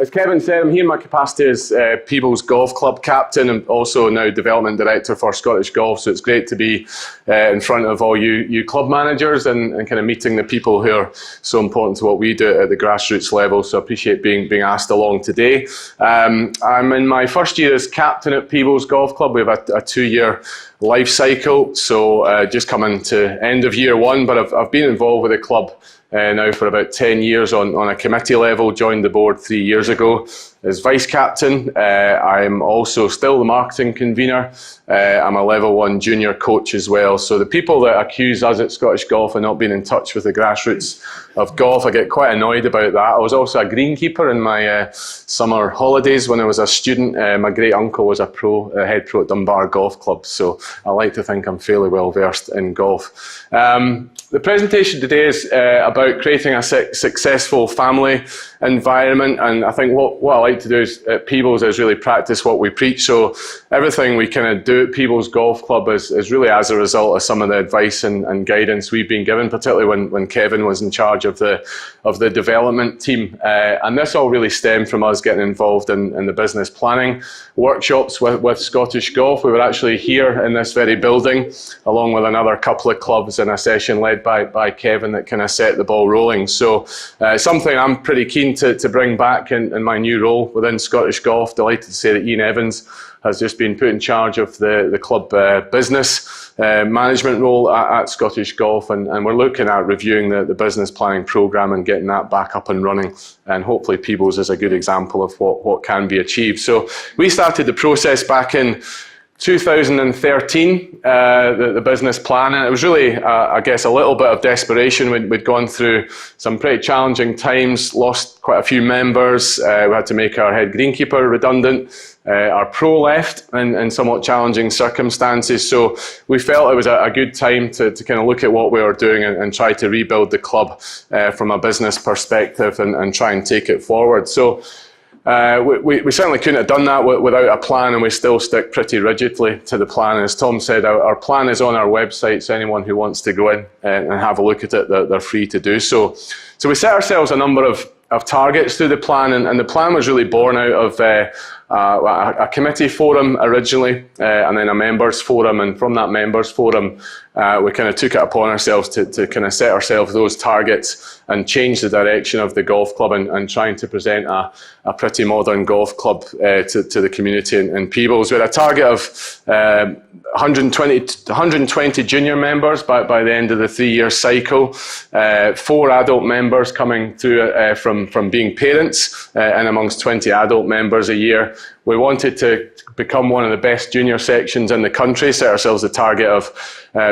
As Kevin said, I'm here in my capacity as Peebles Golf Club captain and also now development director for Scottish Golf. So it's great to be in front of all you club managers and kind of meeting the people who are so important to what we do at the grassroots level. So I appreciate being asked along today. I'm in my first year as captain at Peebles Golf Club. We have a 2-year life cycle, so just coming to end of year 1, but I've been involved with the club now for about 10 years on a committee level, joined the board 3 years ago as vice captain. I'm also still the marketing convener. I'm a level 1 junior coach as well. So the people that accuse us at Scottish Golf of not being in touch with the grassroots of golf, I get quite annoyed about that. I was also a greenkeeper in my summer holidays when I was a student. My great uncle was a head pro at Dunbar Golf Club, so I like to think I'm fairly well versed in golf. The presentation today is about creating a successful family environment, and I think what I like to do is at Peebles is really practice what we preach. So everything we kind of do at Peebles Golf Club is really as a result of some of the advice and guidance we've been given, particularly when Kevin was in charge of the development team. And this all really stemmed from us getting involved in the business planning workshops with Scottish Golf. We were actually here in this very building along with another couple of clubs in a session led by Kevin that kind of set the ball rolling. So something I'm pretty keen to bring back in my new role within Scottish Golf. Delighted to say that Ian Evans has just been put in charge of the club business management role at Scottish Golf, and we're looking at reviewing the business planning programme and getting that back up and running, and hopefully Peebles is a good example of what can be achieved. So we started the process back in 2013, the business plan, and it was really, I guess, a little bit of desperation. We'd gone through some pretty challenging times, lost quite a few members, we had to make our head greenkeeper redundant, our pro left in somewhat challenging circumstances, so we felt it was a good time to kind of look at what we were doing and try to rebuild the club from a business perspective and try and take it forward. So we certainly couldn't have done that without a plan, and we still stick pretty rigidly to the plan. And as Tom said, our plan is on our website, so anyone who wants to go in and have a look at it, they're free to do so. So we set ourselves a number of targets through the plan, and the plan was really born out of a committee forum originally, and then a members forum, and from that members forum we kind of took it upon ourselves to kind of set ourselves those targets and change the direction of the golf club and trying to present a pretty modern golf club to the community in Peebles. We had a target of 120 junior members by the end of the 3-year cycle, 4 adult members coming through from being parents, and amongst 20 adult members a year. We wanted to become one of the best junior sections in the country, set ourselves a target of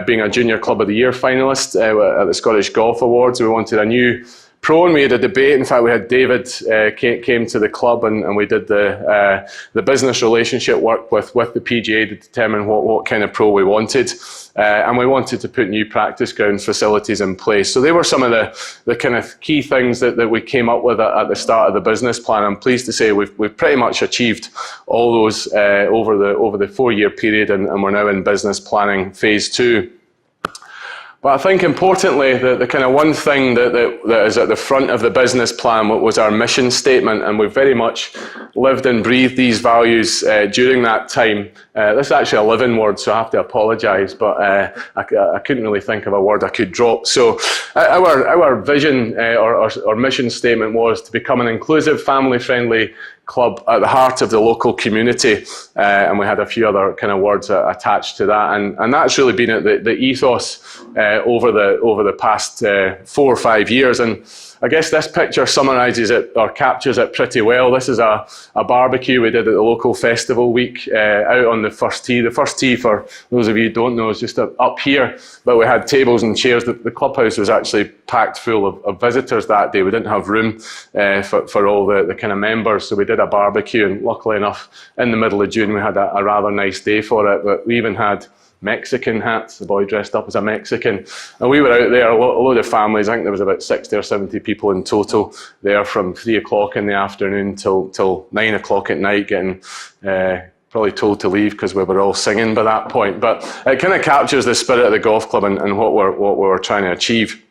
being a Junior Club of the Year finalist at the Scottish Golf Awards. We wanted a new pro, and we had a debate. In fact, we had David came to the club, and we did the business relationship work with the PGA to determine what kind of pro we wanted. And we wanted to put new practice grounds facilities in place. So they were some of the kind of key things that we came up with at the start of the business plan. I'm pleased to say we've pretty much achieved all those over the 4-year period, and we're now in business planning phase 2. But I think importantly, the kind of one thing that is at the front of the business plan was our mission statement, and we've very much lived and breathed these values during that time. This is actually a living word, so I have to apologise, but I couldn't really think of a word I could drop. So our vision or mission statement was to become an inclusive, family-friendly club at the heart of the local community, and we had a few other kind of words attached to that, and that's really been the ethos over the past 4 or 5 years. And I guess this picture summarises it or captures it pretty well. This is a barbecue we did at the local festival week out on the first tee. The first tee, for those of you who don't know, is just up here, but we had tables and chairs. The clubhouse was actually packed full of visitors that day. We didn't have room for all the kind of members, so we did a barbecue, and luckily enough, in the middle of June, we had a rather nice day for it. But we even had Mexican hats, the boy dressed up as a Mexican, and we were out there, a load of families. I think there was about 60 or 70 people in total there from 3 o'clock in the afternoon till 9 o'clock at night, getting probably told to leave because we were all singing by that point. But it kind of captures the spirit of the golf club and what we were trying to achieve.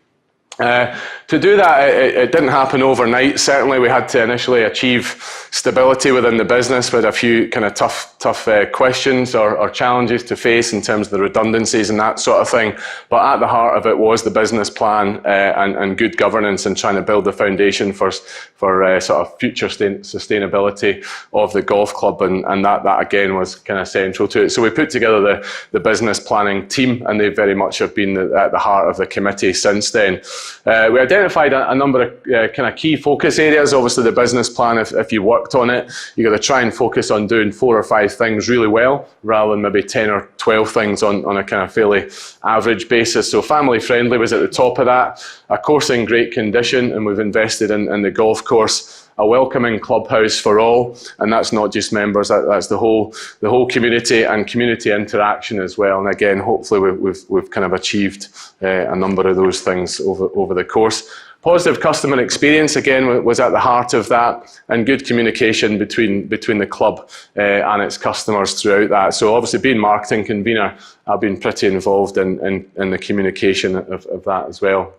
To do that, it didn't happen overnight. Certainly, we had to initially achieve stability within the business. We had a few kind of tough questions or challenges to face in terms of the redundancies and that sort of thing. But at the heart of it was the business plan and good governance and trying to build the foundation for sort of future sustainability of the golf club. And that again was kind of central to it. So we put together the business planning team, and they very much have been at the heart of the committee since then. We identified a number of kind of key focus areas. Obviously, the business plan, if you worked on it, you got to try and focus on doing 4 or 5 things really well, rather than maybe 10 or 12 things on a kind of fairly average basis. So family friendly was at the top of that. A course in great condition, and we've invested in the golf course. A welcoming clubhouse for all, and that's not just members, that's the whole community and community interaction as well. And again, hopefully we've kind of achieved a number of those things over the course. Positive customer experience again was at the heart of that, and good communication between the club and its customers throughout that. So obviously, being marketing convener, I've been pretty involved in the communication of that as well.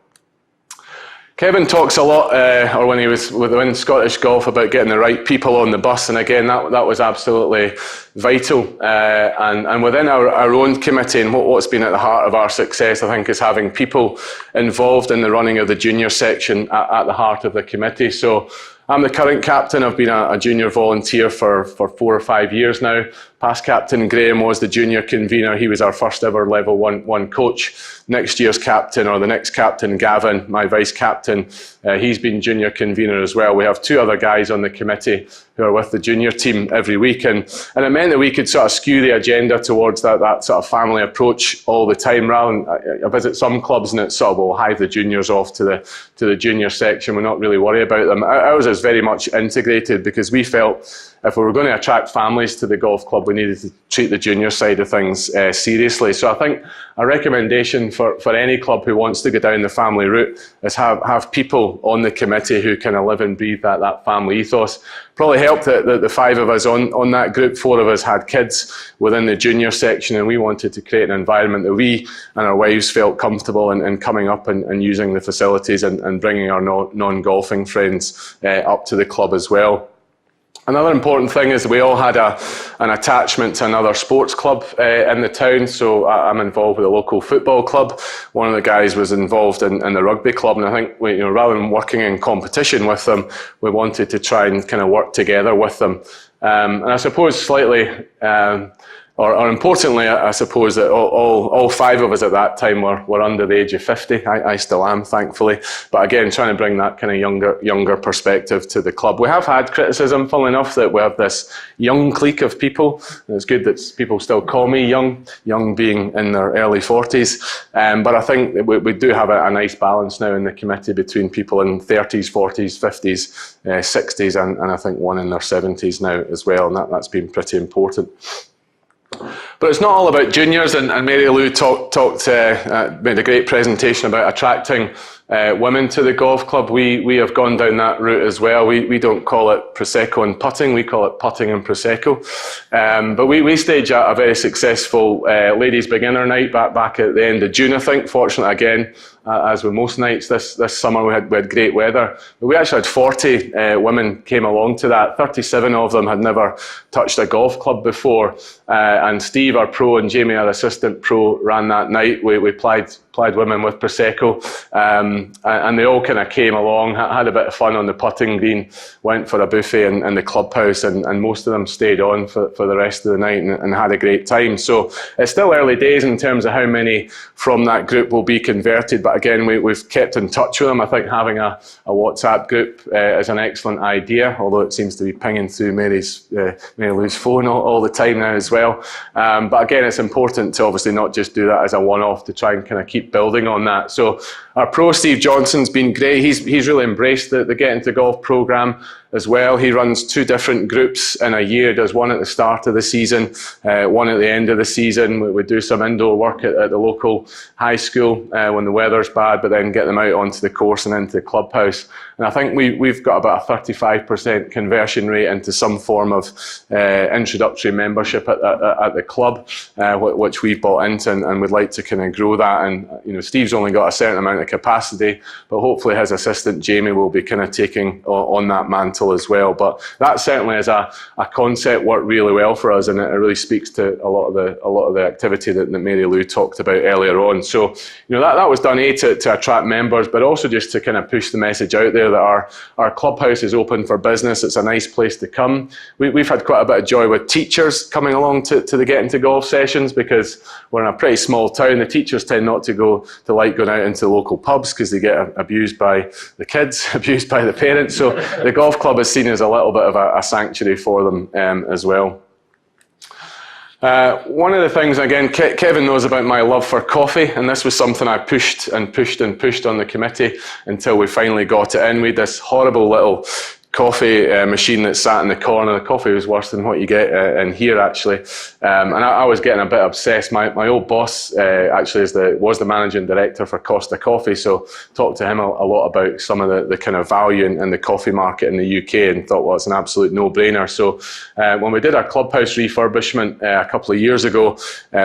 Kevin talks a lot, or when he was within Scottish Golf, about getting the right people on the bus, and again, that was absolutely vital. And within our own committee, and what's been at the heart of our success, I think, is having people involved in the running of the junior section at the heart of the committee. So I'm the current captain. I've been a junior volunteer for 4 or 5 years now. Past captain Graham was the junior convener. He was our first ever level one coach. Next year's captain, or the next captain, Gavin, my vice captain, he's been junior convener as well. We have 2 other guys on the committee who are with the junior team every week, and it meant that we could sort of skew the agenda towards that sort of family approach all the time. Rather than, I visit some clubs and it's sort of, we'll hive the juniors off to the junior section. We're not really worried about them. Ours is very much integrated, because we felt if we were going to attract families to the golf club, we needed to treat the junior side of things seriously. So I think a recommendation for any club who wants to go down the family route is have people on the committee who kind of live and breathe that family ethos. Probably helped that the 5 of us on that group, 4 of us had kids within the junior section, and we wanted to create an environment that we and our wives felt comfortable in coming up and using the facilities and bringing our non-golfing friends up to the club as well. Another important thing is we all had an attachment to another sports club in the town. So I'm involved with a local football club. One of the guys was involved in the rugby club, and I think rather than working in competition with them, we wanted to try and kind of work together with them. And I suppose slightly, or importantly, I suppose that all 5 of us at that time were under the age of 50. I still am, thankfully. But again, trying to bring that kind of younger perspective to the club. We have had criticism, funnily enough, that we have this young clique of people. And it's good that people still call me young being in their early 40s. But I think we do have a nice balance now in the committee between people in 30s, 40s, 50s, 60s, and I think one in their 70s now as well. And that's been pretty important. But it's not all about juniors, and Mary Lou made a great presentation about attracting women to the golf club. We have gone down that route as well. We don't call it Prosecco and putting, we call it putting and Prosecco. But we staged a very successful ladies beginner night back at the end of June, I think. Fortunately, again, as with most nights this summer, we had great weather. But we actually had 40 women came along to that. 37 of them had never touched a golf club before. And Steve, our pro, and Jamie, our assistant pro, ran that night. We plied women with Prosecco, and they all kind of came along, had a bit of fun on the putting green, went for a buffet in the clubhouse, and most of them stayed on for the rest of the night and had a great time. So it's still early days in terms of how many from that group will be converted, but again, we've kept in touch with them. I think having a WhatsApp group is an excellent idea, although it seems to be pinging through Mary Lou's phone all the time now as well. But again, it's important to obviously not just do that as a one-off, to try and kind of keep building on that. So our pro, Steve Johnson's been great. He's really embraced the Get Into Golf programme. as well. He runs 2 different groups in a year. Does one at the start of the season, one at the end of the season. We do some indoor work at the local high school when the weather's bad, but then get them out onto the course and into the clubhouse. And I think we've got about a 35% conversion rate into some form of introductory membership at the club, which we've bought into, and would like to kind of grow that. And Steve's only got a certain amount of capacity, but hopefully his assistant Jamie will be kind of taking on that mantle as well. But that certainly is a concept worked really well for us, and it really speaks to a lot of the activity that Mary Lou talked about earlier on. So that was done to attract members, but also just to kind of push the message out there that our clubhouse is open for business. It's a nice place to come. We've had quite a bit of joy with teachers coming along to the Get Into Golf sessions, because we're in a pretty small town. The teachers tend not to like going out into local pubs because they get abused by the kids, abused by the parents. So the golf club is seen as a little bit of a sanctuary for them as well. One of the things, again, Kevin knows about my love for coffee, and this was something I pushed on the committee until we finally got it in. We had this horrible little coffee machine that sat in the corner. The coffee was worse than what you get in here, actually. And I was getting a bit obsessed. My old boss actually was the managing director for Costa Coffee, so talked to him a lot about some of the kind of value in the coffee market in the UK, and thought, well, it's an absolute no-brainer. So when we did our clubhouse refurbishment a couple of years ago,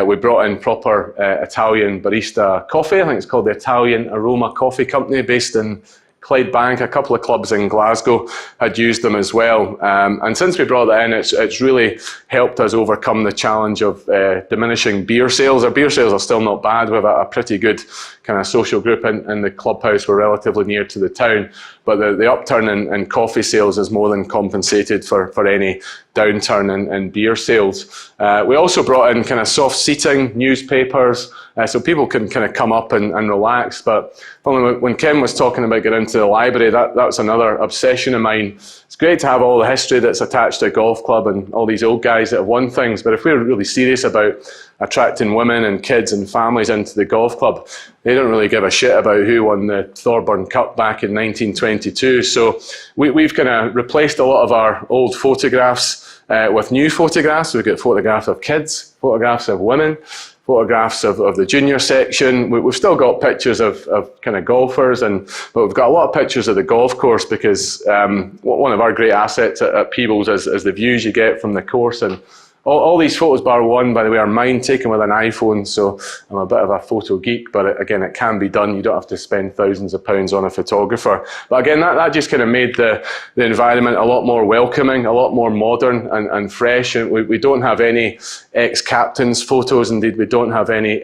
we brought in proper Italian barista coffee. I think it's called the Italian Aroma Coffee Company, based in Clydebank. A couple of clubs in Glasgow had used them as well. And since we brought that in, it's really helped us overcome the challenge of diminishing beer sales. Our beer sales are still not bad. We have a pretty good kind of social group in the clubhouse. We're relatively near to the town, but the upturn in coffee sales is more than compensated for any downturn in beer sales. We also brought in kind of soft seating, newspapers, so people can kind of come up and relax. But when Ken was talking about getting into the library, that's another obsession of mine. It's great to have all the history that's attached to a golf club and all these old guys that have won things, but if we're really serious about attracting women and kids and families into the golf club, they don't really give a shit about who won the Thorburn Cup back in 1922. So we've kind of replaced a lot of our old photographs with new photographs. We've got photographs of kids, photographs of women, photographs of the junior section. We've still got pictures of kind of golfers, but we've got a lot of pictures of the golf course, because one of our great assets at Peebles is the views you get from the course. And all these photos, bar one, by the way, are mine, taken with an iPhone, so I'm a bit of a photo geek, but again, it can be done. You don't have to spend thousands of pounds on a photographer. But again, that just kind of made the environment a lot more welcoming, a lot more modern and fresh. And we don't have any ex-captains photos. Indeed, we don't have any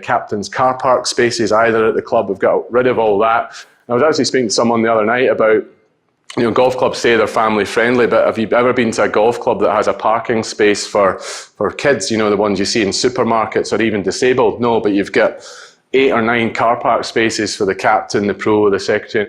captains car park spaces either at the club. We've got rid of all that. I was actually speaking to someone the other night about, golf clubs say they're family friendly, but have you ever been to a golf club that has a parking space for kids, the ones you see in supermarkets, or even disabled? No, but you've got 8 or 9 car park spaces for the captain, the pro, the secretary.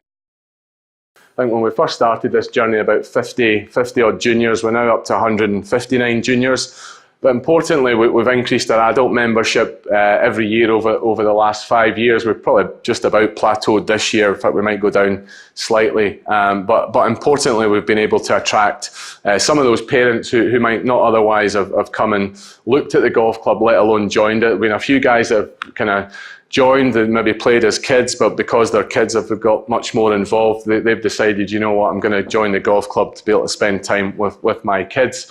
I think when we first started this journey, about 50 odd juniors. We're now up to 159 juniors. But importantly, we've increased our adult membership every year over the last 5 years. We've probably just about plateaued this year. In fact, we might go down slightly. But importantly, we've been able to attract some of those parents who might not otherwise have come and looked at the golf club, let alone joined it. There've been a few guys that have kind of joined and maybe played as kids, but because their kids have got much more involved, they've decided, you know what, I'm going to join the golf club to be able to spend time with my kids.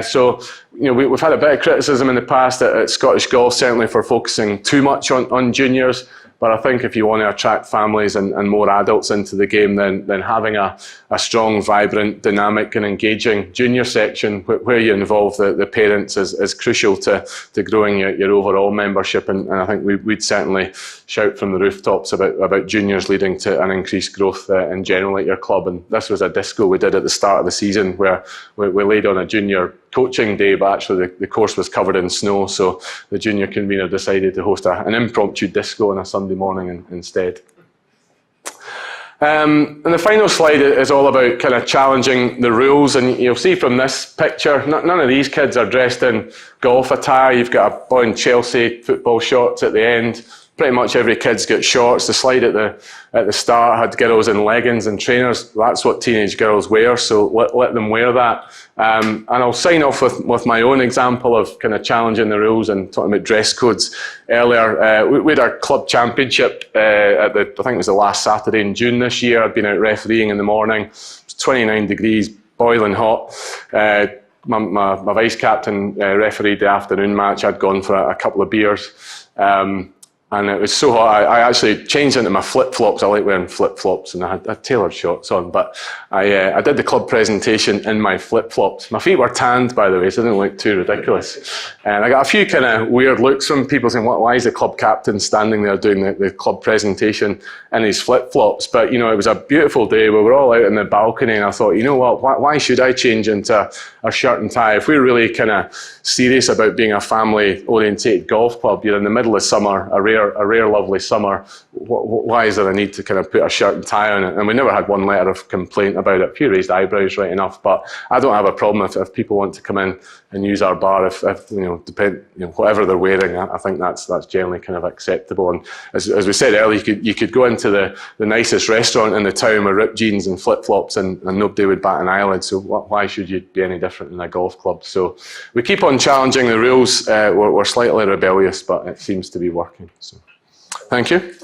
So we've had a bit of criticism in the past at Scottish Golf, certainly for focusing too much on juniors. But I think if you want to attract families and more adults into the game, then having a strong, vibrant, dynamic and engaging junior section where you involve the parents is crucial to growing your overall membership. And I think we'd certainly shout from the rooftops about juniors leading to an increased growth in general at your club. And this was a disco we did at the start of the season where we laid on a junior coaching day, but actually the course was covered in snow, so the junior convener decided to host an impromptu disco on a Sunday morning instead. And the final slide is all about kind of challenging the rules, and you'll see from this picture, none of these kids are dressed in golf attire. You've got a boy in Chelsea football shorts at the end, pretty much every kid's got shorts. The slide at the start had girls in leggings and trainers. That's what teenage girls wear, so let them wear that. And I'll sign off with my own example of kind of challenging the rules and talking about dress codes earlier. We had our club championship I think it was the last Saturday in June this year. I'd been out refereeing in the morning. It was 29 degrees, boiling hot. My vice captain refereed the afternoon match. I'd gone for a couple of beers. And it was so hot, I actually changed into my flip-flops. I like wearing flip-flops, and I had tailored shorts on. But I did the club presentation in my flip-flops. My feet were tanned, by the way, so it didn't look too ridiculous. And I got a few kind of weird looks from people saying, why is the club captain standing there doing the club presentation in his flip-flops? But, you know, it was a beautiful day. We were all out in the balcony, and I thought, you know what, why should I change into a shirt and tie? If we're really kind of serious about being a family-orientated golf club, you're in the middle of summer, a rare lovely summer, why is there a need to kind of put a shirt and tie on it? And we never had one letter of complaint about it. A few raised eyebrows, right enough, but I don't have a problem if people want to come in and use our bar, if you know, whatever they're wearing. I think that's generally kind of acceptable. And as we said earlier, you could go into the nicest restaurant in the town with ripped jeans and flip-flops and nobody would bat an eyelid, so why should you be any different in a golf club? So we keep on challenging the rules. We're slightly rebellious, but it seems to be working. So thank you.